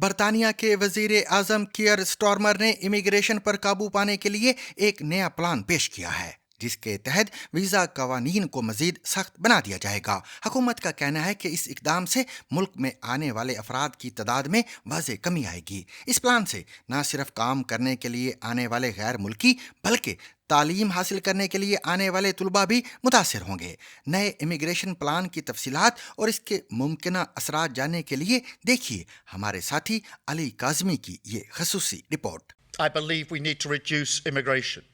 برطانیہ کے وزیر اعظم کیئر سٹارمر نے امیگریشن پر قابو پانے کے لیے ایک نیا پلان پیش کیا ہے، جس کے تحت ویزا قوانین کو مزید سخت بنا دیا جائے گا۔ حکومت کا کہنا ہے کہ اس اقدام سے ملک میں آنے والے افراد کی تعداد میں واضح کمی آئے گی۔ اس پلان سے نہ صرف کام کرنے کے لیے آنے والے غیر ملکی بلکہ تعلیم حاصل کرنے کے لیے آنے والے طلباء بھی متاثر ہوں گے۔ نئے امیگریشن پلان کی تفصیلات اور اس کے ممکنہ اثرات جاننے کے لیے دیکھیے ہمارے ساتھی علی کاظمی کی یہ خصوصی report. I believe we need to reduce immigration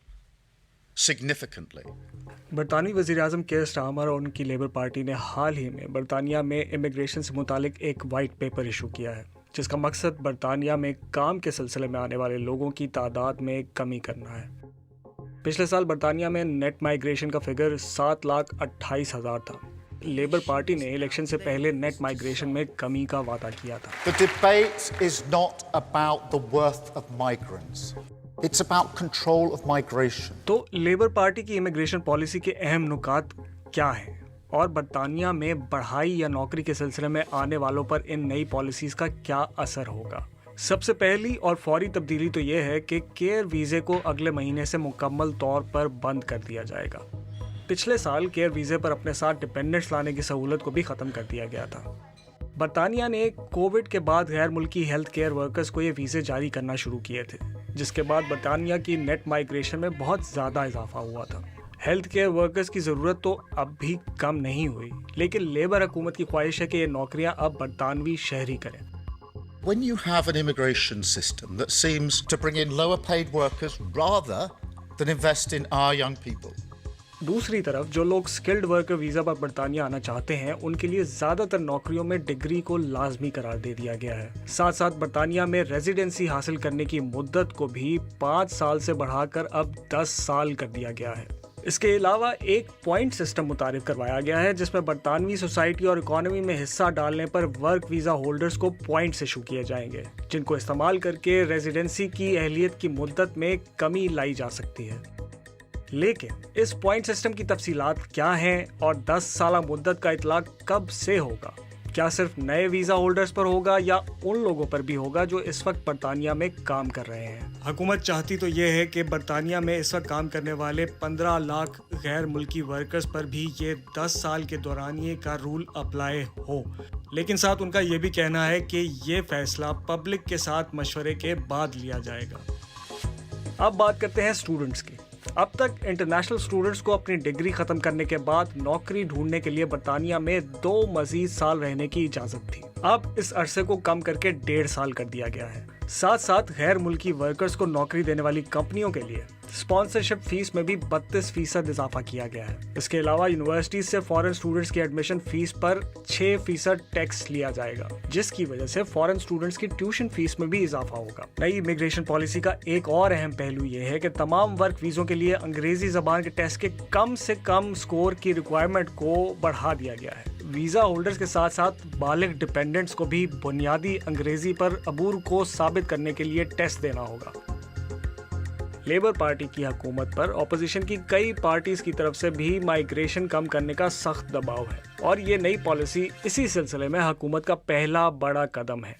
significantly. برطانوی وزیر اعظم کیئر سٹارمر اور ان کی لیبر پارٹی نے حال ہی میں برطانیہ میں امیگریشن سے متعلق ایک وائٹ پیپر ایشو کیا ہے، جس کا مقصد برطانیہ میں کام کے سلسلے میں آنے والے لوگوں کی تعداد میں کمی کرنا ہے۔ پچھلے سال برطانیہ میں نیٹ مائیگریشن کا فگر 7,28,000 تھا۔ لیبر پارٹی نے الیکشن سے پہلے نیٹ مائیگریشن میں کمی کا وعدہ کیا تھا۔ The debate is not about the worth of migrants. It's about control of migration. تو لیبر پارٹی کی امیگریشن پالیسی کے اہم نکات کیا ہیں اور برطانیہ میں پڑھائی یا نوکری کے سلسلے میں آنے والوں پر ان نئی پالیسیز کا کیا اثر ہوگا؟ سب سے پہلی اور فوری تبدیلی تو یہ ہے کہ کیئر ویزے کو اگلے مہینے سے مکمل طور پر بند کر دیا جائے گا۔ پچھلے سال کیئر ویزے پر اپنے ساتھ ڈپینڈنٹس لانے کی سہولت کو بھی ختم کر دیا گیا تھا۔ برطانیہ نے کووڈ کے بعد غیر ملکی ہیلتھ کیئر ورکرز کو یہ ویزے جاری کرنا شروع کیے تھے، جس کے بعد برطانیہ کی نیٹ مائیگریشن میں بہت زیادہ اضافہ ہوا تھا۔ ہیلتھ کیئر ورکرز کی ضرورت تو اب بھی کم نہیں ہوئی، لیکن لیبر حکومت کی خواہش ہے کہ یہ نوکریاں اب برطانوی شہری کریں۔ When you have an immigration system that seems to bring in lower paid workers rather than invest in our young people. دوسری طرف جو لوگ سکلڈ ورکر ویزا پر برطانیہ آنا چاہتے ہیں، ان کے لیے زیادہ تر نوکریوں میں ڈگری کو لازمی قرار دے دیا گیا ہے۔ ساتھ ساتھ برطانیہ میں ریزیڈنسی حاصل کرنے کی مدت کو بھی 5 سال سے بڑھا کر اب 10 سال کر دیا گیا ہے۔ اس کے علاوہ ایک پوائنٹ سسٹم متعارف کروایا گیا ہے، جس میں برطانوی سوسائٹی اور اکانومی میں حصہ ڈالنے پر ورک ویزا ہولڈرز کو پوائنٹس ایشو کیے جائیں گے، جن کو استعمال کر کے ریزیڈنسی کی اہلیت کی مدت میں کمی لائی جا سکتی ہے۔ لیکن اس پوائنٹ سسٹم کی تفصیلات کیا ہیں اور 10 سالہ مدت کا اطلاق کب سے ہوگا؟ کیا صرف نئے ویزا ہولڈرز پر ہوگا یا ان لوگوں پر بھی ہوگا جو اس وقت برطانیہ میں کام کر رہے ہیں؟ حکومت چاہتی تو یہ ہے کہ برطانیہ میں اس وقت کام کرنے والے 15 لاکھ غیر ملکی ورکرز پر بھی یہ 10 سال کے دورانیے کا رول اپلائی ہو، لیکن ساتھ ان کا یہ بھی کہنا ہے کہ یہ فیصلہ پبلک کے ساتھ مشورے کے بعد لیا جائے گا۔ اب بات کرتے ہیں اسٹوڈنٹس کی۔ اب تک انٹرنیشنل اسٹوڈنٹس کو اپنی ڈگری ختم کرنے کے بعد نوکری ڈھونڈنے کے لیے برطانیہ میں 2 مزید سال رہنے کی اجازت تھی۔ اب اس عرصے کو کم کر کے 1.5 سال کر دیا گیا ہے۔ ساتھ ساتھ غیر ملکی ورکرز کو نوکری دینے والی کمپنیوں کے لیے اسپانسرشپ فیس میں بھی 32% اضافہ کیا گیا ہے۔ اس کے علاوہ یونیورسٹیز سے فارن اسٹوڈنٹس کی ایڈمیشن فیس پر 6% ٹیکس لیا جائے گا، جس کی وجہ سے فارن اسٹوڈنٹس کی ٹیوشن فیس میں بھی اضافہ ہوگا۔ نئی امیگریشن پالیسی کا ایک اور اہم پہلو یہ ہے کہ تمام ورک ویزوں کے لیے انگریزی زبان کے ٹیسٹ کے کم سے کم سکور کی ریکوائرمنٹ کو بڑھا دیا گیا ہے۔ ویزا ہولڈرز کے ساتھ ساتھ بالغ ڈپینڈنٹس کو بھی بنیادی انگریزی پر عبور کو ثابت کرنے کے لیے ٹیسٹ دینا ہوگا۔ لیبر پارٹی کی حکومت پر اپوزیشن کی کئی پارٹیز کی طرف سے بھی مائیگریشن کم کرنے کا سخت دباؤ ہے، اور یہ نئی پالیسی اسی سلسلے میں حکومت کا پہلا بڑا قدم ہے۔